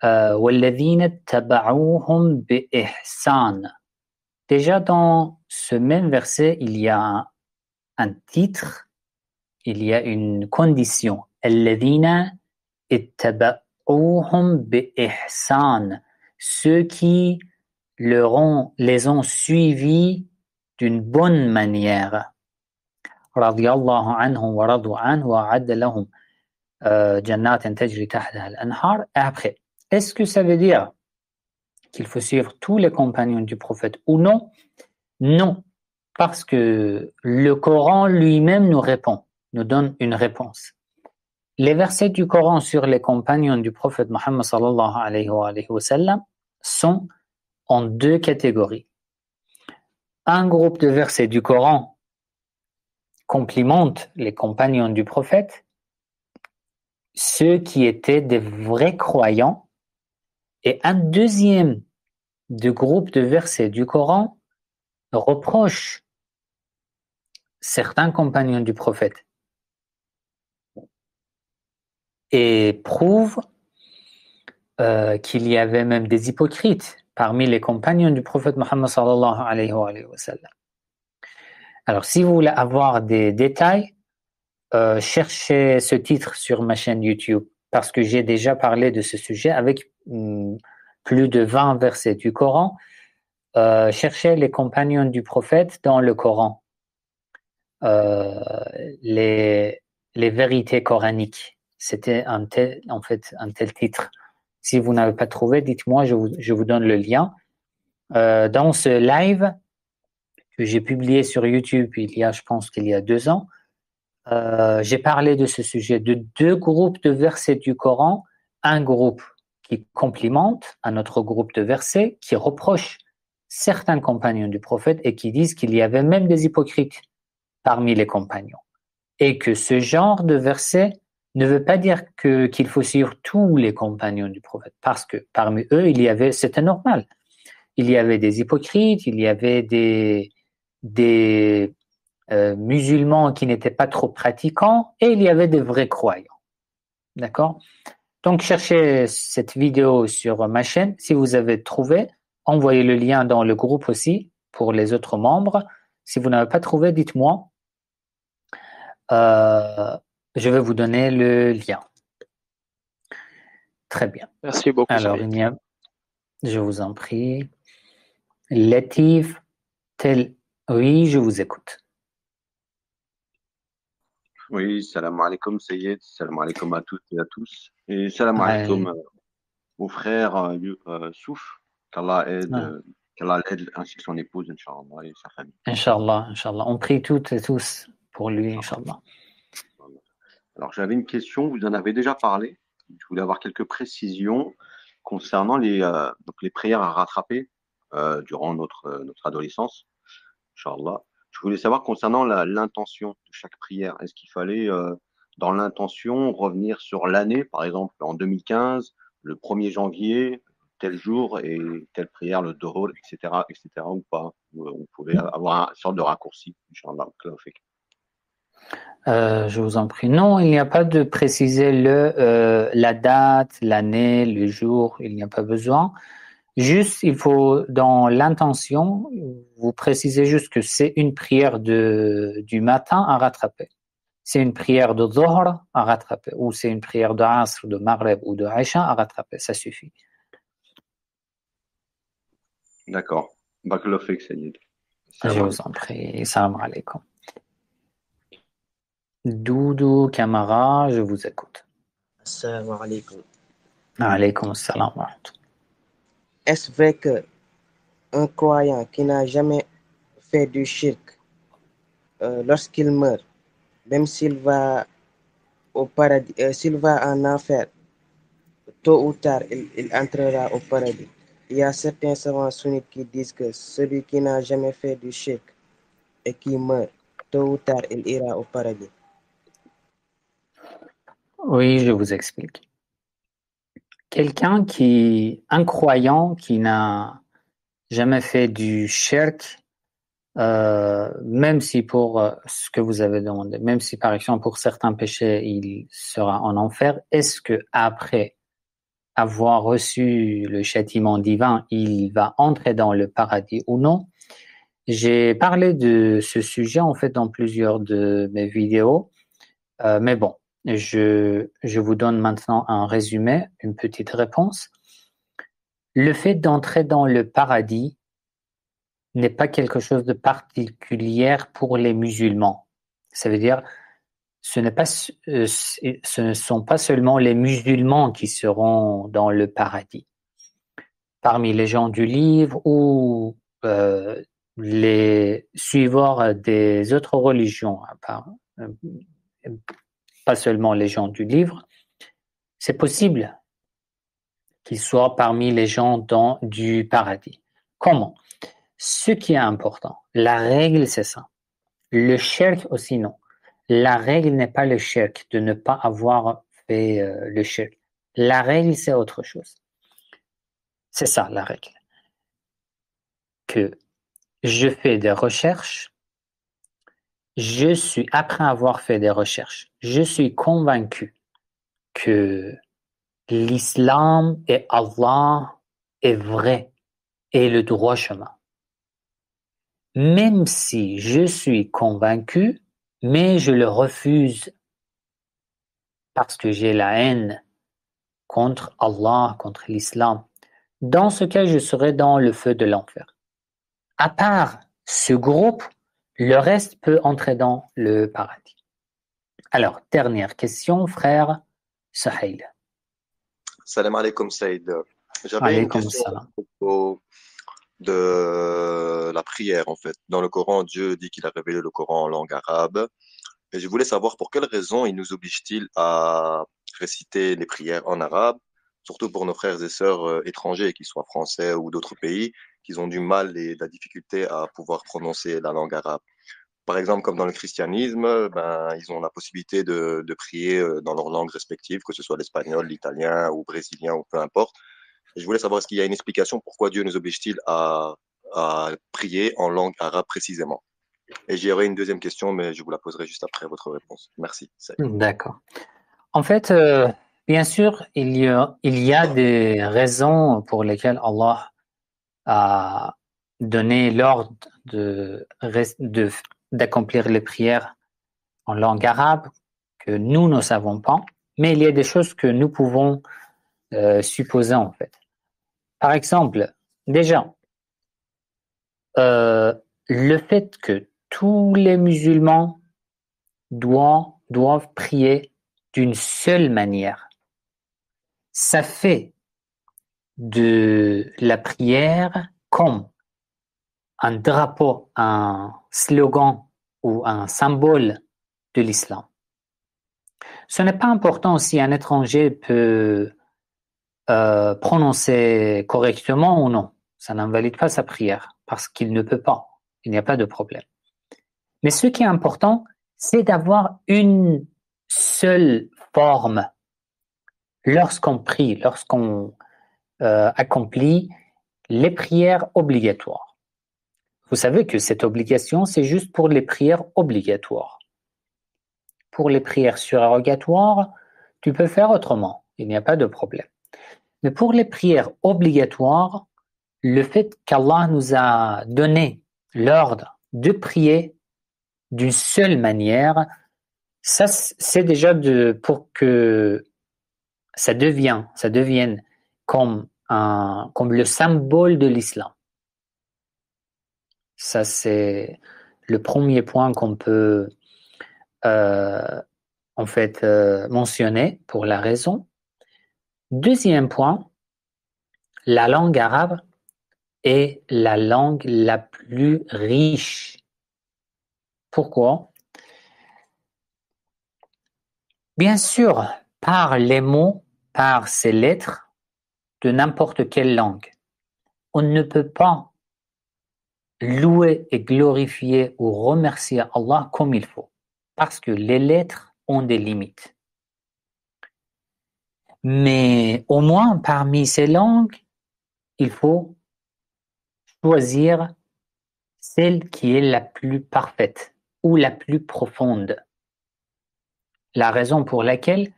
walladhina taba'ouhum bi ihsan. Déjà dans ce même verset, il y a un titre, il y a une condition. Alladhina ittaba'ouhum bi ihsan. Ceux qui les ont suivis d'une bonne manière. Radiyallahu anhum wa radu anhu wa a'adda lahum jannatin tajri tahtaha al-anhar. Et après, est-ce que ça veut dire qu'il faut suivre tous les compagnons du prophète ou non? Non, parce que le Coran lui-même nous donne une réponse. Les versets du Coran sur les compagnons du prophète Muhammad sallallahu alayhi wa sallam sont en deux catégories. Un groupe de versets du Coran complimente les compagnons du prophète, ceux qui étaient des vrais croyants, et un deuxième groupe de versets du Coran reproche certains compagnons du prophète et prouve qu'il y avait même des hypocrites parmi les compagnons du prophète Muhammad sallallahu alayhi wa sallam. Alors, si vous voulez avoir des détails, cherchez ce titre sur ma chaîne YouTube, parce que j'ai déjà parlé de ce sujet avec plus de 20 versets du Coran. Cherchez les compagnons du prophète dans le Coran, les vérités coraniques. C'était un tel titre. Si vous n'avez pas trouvé, dites-moi, je vous donne le lien. Dans ce live que j'ai publié sur YouTube je pense qu'il y a 2 ans, j'ai parlé de ce sujet, de 2 groupes de versets du Coran, un groupe qui complimente un autre groupe de versets qui reproche certains compagnons du prophète et qui disent qu'il y avait même des hypocrites parmi les compagnons. Et que ce genre de verset ne veut pas dire qu'il faut suivre tous les compagnons du prophète, parce que parmi eux, c'était normal. Il y avait des hypocrites, il y avait des musulmans qui n'étaient pas trop pratiquants, et il y avait des vrais croyants. D'accord? Donc, cherchez cette vidéo sur ma chaîne. Si vous avez trouvé, envoyez le lien dans le groupe aussi pour les autres membres. Si vous n'avez pas trouvé, dites-moi. Je vais vous donner le lien. Très bien. Merci beaucoup. Alors, je vous en prie. Latif, oui, je vous écoute. Oui, salam alaikum Sayyid, salam alaikum à toutes et à tous. Et salam alaikum au frère Souf, qu'Allah l'aide ainsi que son épouse, Inch'Allah, et sa famille. Inch'Allah. On prie toutes et tous pour lui, Inch'Allah. Alors, j'avais une question, vous en avez déjà parlé. Je voulais avoir quelques précisions concernant les prières à rattraper durant notre adolescence, Inch'Allah. Je voulais savoir concernant l'intention de chaque prière. Est-ce qu'il fallait, dans l'intention, revenir sur l'année, par exemple en 2015, le 1er janvier, tel jour et telle prière, le Dohor, etc., ou pas? On pouvait avoir une sorte de raccourci, Inch'Allah. Je vous en prie. Non, il n'y a pas de préciser la date, l'année, le jour, il n'y a pas besoin. Juste, il faut, dans l'intention, vous précisez juste que c'est une prière du matin à rattraper. c'est une prière de Dhuhr à rattraper, ou c'est une prière de Asr, de Maghrib ou de Aisha à rattraper, ça suffit. D'accord. Barakallahu fik, Sayyid. Je vous en prie. Salam alaikum. Doudou Camara, je vous écoute. Assalamu alaikum. Alaykoum salam wa rahmatullah. Est-ce vrai qu'un croyant qui n'a jamais fait du shirk, lorsqu'il meurt, même s'il va au paradis, s'il va en enfer, tôt ou tard, il entrera au paradis? Il y a certains savants sunnites qui disent que celui qui n'a jamais fait du shirk et qui meurt, tôt ou tard, il ira au paradis. Oui, je vous explique. Un croyant qui n'a jamais fait du shirk, même si pour ce que vous avez demandé, même si par exemple pour certains péchés il sera en enfer, est-ce que après avoir reçu le châtiment divin, il va entrer dans le paradis ou non? J'ai parlé de ce sujet en fait dans plusieurs de mes vidéos, mais bon, je vous donne maintenant un résumé, une petite réponse. Le fait d'entrer dans le paradis n'est pas quelque chose de particulier pour les musulmans. Ça veut dire, ce ne sont pas seulement les musulmans qui seront dans le paradis. Parmi les gens du livre ou les suiveurs des autres religions, pas seulement les gens du livre, c'est possible qu'ils soient parmi les gens du paradis. Comment? Ce qui est important, la règle c'est ça. Le shirk aussi non. La règle n'est pas le shirk, de ne pas avoir fait le shirk. La règle c'est autre chose. C'est ça la règle. Que je fais des recherches, après avoir fait des recherches, je suis convaincu que l'islam et Allah est vrai et le droit chemin. Même si je suis convaincu, mais je le refuse parce que j'ai la haine contre Allah, contre l'islam. Dans ce cas, je serai dans le feu de l'enfer. À part ce groupe, le reste peut entrer dans le paradis. Alors, dernière question, frère Sahil. Salam alaikum, Saïd. J'avais une question à propos de la prière, en fait. Dans le Coran, Dieu dit qu'il a révélé le Coran en langue arabe. Et je voulais savoir pour quelle raison il nous oblige-t-il à réciter les prières en arabe, surtout pour nos frères et sœurs étrangers, qu'ils soient français ou d'autres pays, qui ont du mal et de la difficulté à pouvoir prononcer la langue arabe. Par exemple, comme dans le christianisme, ils ont la possibilité de prier dans leur langue respective, que ce soit l'espagnol, l'italien ou brésilien ou peu importe. Et je voulais savoir est-ce qu'il y a une explication pourquoi Dieu nous oblige-t-il à prier en langue arabe précisément. Et j'y aurai une deuxième question, mais je vous la poserai juste après votre réponse. Merci. D'accord. En fait, bien sûr, il y a des raisons pour lesquelles Allah a donné l'ordre d'accomplir les prières en langue arabe que nous ne savons pas, mais il y a des choses que nous pouvons supposer en fait. Par exemple, déjà, le fait que tous les musulmans doivent prier d'une seule manière, ça fait de la prière comme un drapeau, un slogan ou un symbole de l'islam. Ce n'est pas important si un étranger peut prononcer correctement ou non. Ça n'invalide pas sa prière parce qu'il ne peut pas. Il n'y a pas de problème. Mais ce qui est important, c'est d'avoir une seule forme lorsqu'on prie, lorsqu'on accomplit les prières obligatoires. Vous savez que cette obligation, c'est juste pour les prières obligatoires. Pour les prières surérogatoires, tu peux faire autrement. Il n'y a pas de problème. Mais pour les prières obligatoires, le fait qu'Allah nous a donné l'ordre de prier d'une seule manière, Ça, c'est déjà pour que ça devienne comme le symbole de l'islam. Ça, c'est le premier point qu'on peut mentionner pour la raison. Deuxième point, la langue arabe est la langue la plus riche. Pourquoi? Bien sûr, par les mots, par ces lettres de n'importe quelle langue, on ne peut pas louer et glorifier ou remercier Allah comme il faut, parce que les lettres ont des limites. Mais au moins, parmi ces langues, il faut choisir celle qui est la plus parfaite ou la plus profonde. La raison pour laquelle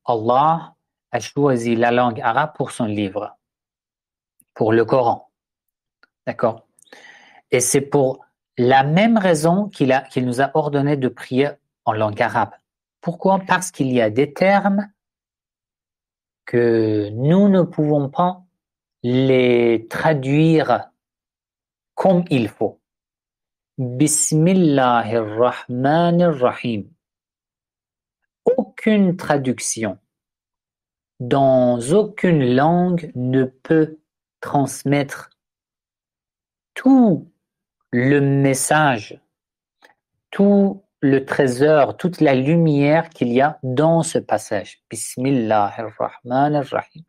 Allah a choisi la langue arabe pour son livre, pour le Coran. D'accord? Et c'est pour la même raison qu'il nous a ordonné de prier en langue arabe. Pourquoi? Parce qu'il y a des termes que nous ne pouvons pas les traduire comme il faut. Bismillahirrahmanirrahim. Aucune traduction dans aucune langue ne peut transmettre tout le message, tout le trésor, toute la lumière qu'il y a dans ce passage. Bismillahirrahmanirrahim.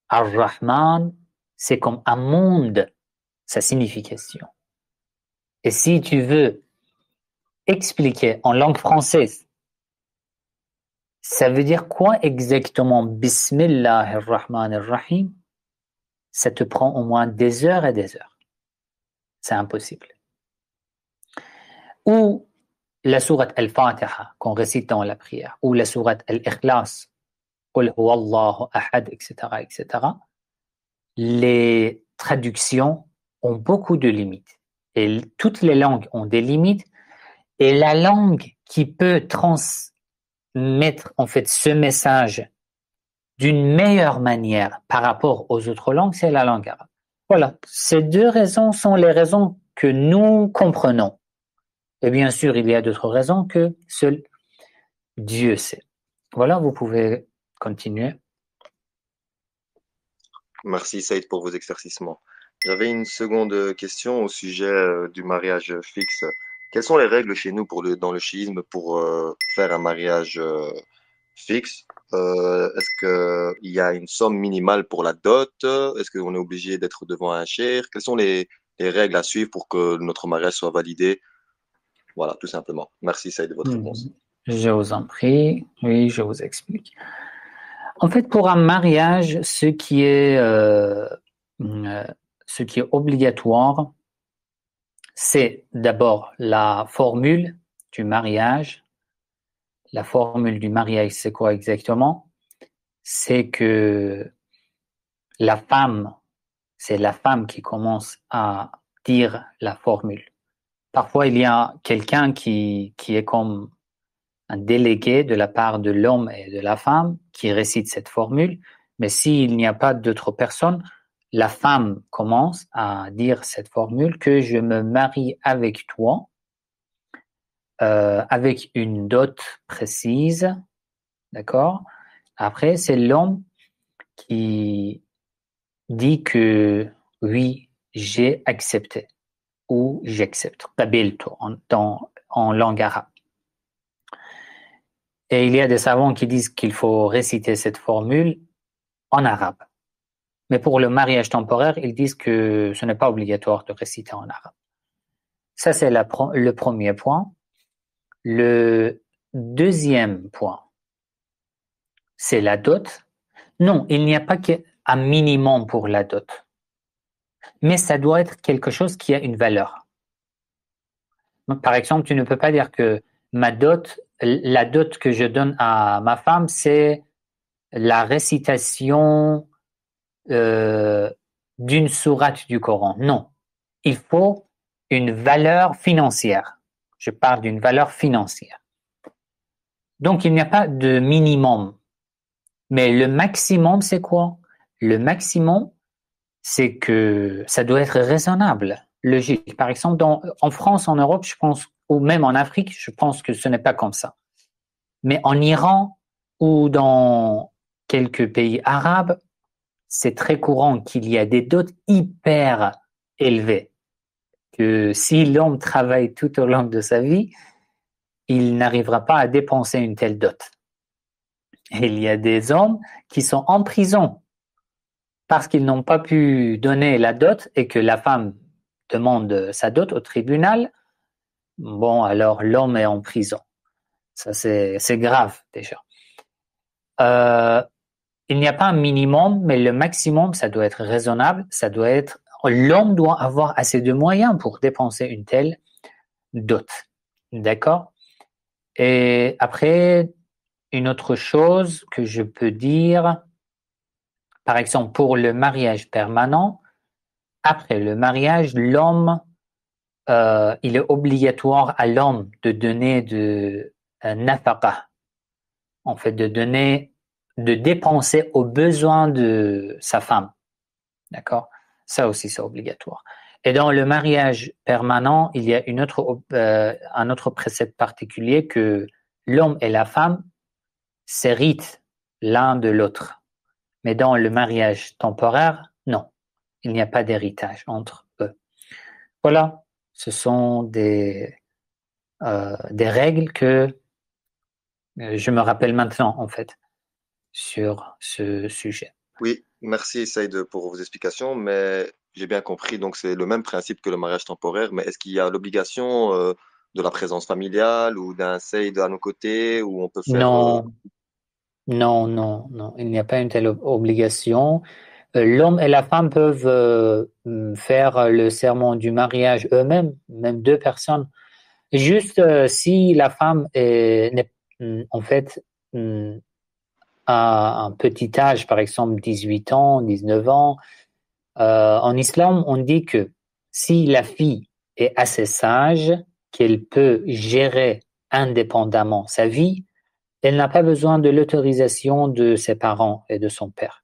Ar-Rahman, c'est comme un monde, sa signification. Et si tu veux expliquer en langue française, ça veut dire quoi exactement Bismillahirrahmanirrahim? Ça te prend au moins des heures et des heures. C'est impossible. Ou la sourate Al-Fatiha qu'on récite dans la prière, ou la sourate Al-Ikhlas, Qul huwallahu ahad, etc., etc. Les traductions ont beaucoup de limites. Et toutes les langues ont des limites. Et la langue qui peut transmettre en fait ce message d'une meilleure manière par rapport aux autres langues, c'est la langue arabe. Voilà, ces deux raisons sont les raisons que nous comprenons. Et bien sûr, il y a d'autres raisons que seul Dieu sait. Voilà, vous pouvez continuer. Merci Saïd pour vos éclaircissements. J'avais une seconde question au sujet du mariage fixe. Quelles sont les règles chez nous dans le chiisme pour faire un mariage fixe? Est-ce qu'il y a une somme minimale pour la dot? Est-ce qu'on est obligé d'être devant un cheikh? Quelles sont les règles à suivre pour que notre mariage soit validé? Voilà, tout simplement. Merci Saïd de votre réponse. Je vous en prie. Oui, je vous explique. En fait, pour un mariage, ce qui est obligatoire, c'est d'abord la formule du mariage. La formule du mariage, c'est quoi exactement? C'est que c'est la femme qui commence à dire la formule. Parfois, il y a quelqu'un qui est comme un délégué de la part de l'homme et de la femme qui récite cette formule, mais s'il n'y a pas d'autres personnes, la femme commence à dire cette formule que je me marie avec toi avec une dot précise, d'accord? Après, c'est l'homme qui dit que oui, j'ai accepté ou j'accepte, qabiltu en langue arabe. Et il y a des savants qui disent qu'il faut réciter cette formule en arabe. Mais pour le mariage temporaire, ils disent que ce n'est pas obligatoire de réciter en arabe. Ça, c'est le premier point. Le deuxième point, c'est la dot. Non, il n'y a pas qu'un minimum pour la dot. Mais ça doit être quelque chose qui a une valeur. Donc, par exemple, tu ne peux pas dire que la dot que je donne à ma femme, c'est la récitation d'une sourate du Coran. Non, il faut une valeur financière. Je parle d'une valeur financière. Donc, il n'y a pas de minimum. Mais le maximum, c'est quoi? Le maximum, c'est que ça doit être raisonnable, logique. Par exemple, en France, en Europe, je pense, ou même en Afrique, je pense que ce n'est pas comme ça. Mais en Iran ou dans quelques pays arabes, c'est très courant qu'il y a des dots hyper élevés. Que si l'homme travaille tout au long de sa vie, il n'arrivera pas à dépenser une telle dot. Et il y a des hommes qui sont en prison parce qu'ils n'ont pas pu donner la dot et que la femme demande sa dot au tribunal. Bon, alors l'homme est en prison. Ça, c'est grave déjà. Il n'y a pas un minimum, mais le maximum, ça doit être raisonnable. Ça doit être, l'homme doit avoir assez de moyens pour dépenser une telle dot. D'accord? Et après, une autre chose que je peux dire, par exemple, pour le mariage permanent, après le mariage, l'homme, il est obligatoire à l'homme de donner de nafaqa, en fait, de dépenser aux besoins de sa femme. D'accord? Ça aussi, c'est obligatoire. Et dans le mariage permanent, il y a un autre précepte particulier que l'homme et la femme s'héritent l'un de l'autre. Mais dans le mariage temporaire, non. Il n'y a pas d'héritage entre eux. Voilà, ce sont des règles que je me rappelle maintenant, en fait, sur ce sujet. Oui, merci Saïd pour vos explications, mais j'ai bien compris, donc c'est le même principe que le mariage temporaire, mais est-ce qu'il y a l'obligation de la présence familiale ou d'un Saïd à nos côtés, où on peut faire... Non, il n'y a pas une telle obligation. L'homme et la femme peuvent faire le serment du mariage eux-mêmes, même deux personnes. Juste si la femme en fait à un petit âge, par exemple 18 ans, 19 ans, en islam, on dit que si la fille est assez sage, qu'elle peut gérer indépendamment sa vie, elle n'a pas besoin de l'autorisation de ses parents et de son père.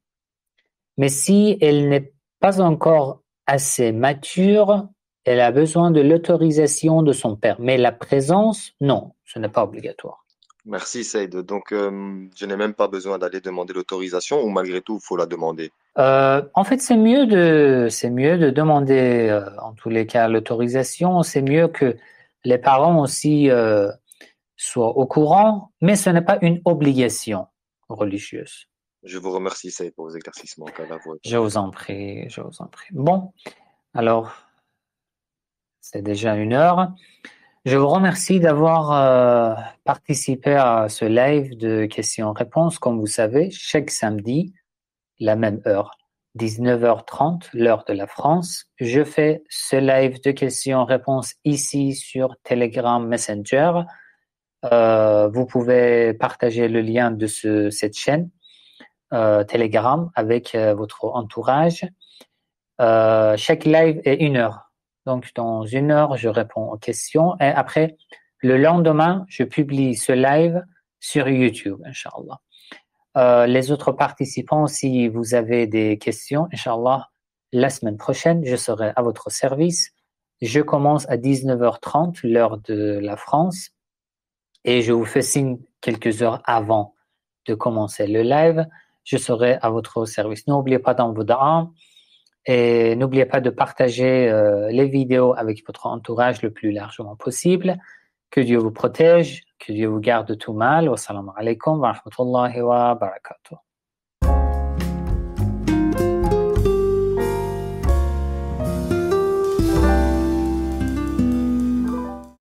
Mais si elle n'est pas encore assez mature, elle a besoin de l'autorisation de son père. Mais la présence, non, ce n'est pas obligatoire. Merci Saïd. Donc, je n'ai même pas besoin d'aller demander l'autorisation, ou malgré tout, il faut la demander? En fait, c'est mieux de demander, en tous les cas, l'autorisation. C'est mieux que les parents aussi soient au courant, mais ce n'est pas une obligation religieuse. Je vous remercie, Saïd, pour vos éclaircissements. Je vous en prie. Bon, alors, c'est déjà 1 heure. Je vous remercie d'avoir participé à ce live de questions-réponses. Comme vous savez, chaque samedi, la même heure, 19h30, l'heure de la France, je fais ce live de questions-réponses ici sur Telegram Messenger. Vous pouvez partager le lien de cette chaîne Telegram avec votre entourage. Chaque live est 1 heure. Donc, dans 1 heure, je réponds aux questions. Et après, le lendemain, je publie ce live sur YouTube, Inch'Allah. Les autres participants, si vous avez des questions, Inch'Allah, la semaine prochaine, je serai à votre service. Je commence à 19h30, l'heure de la France. Et je vous fais signe quelques heures avant de commencer le live. Je serai à votre service. N'oubliez pas dans vos du'a et n'oubliez pas de partager les vidéos avec votre entourage le plus largement possible. Que Dieu vous protège, que Dieu vous garde de tout mal. Wassalamu alaikum wa rahmatullahi wa barakatuh.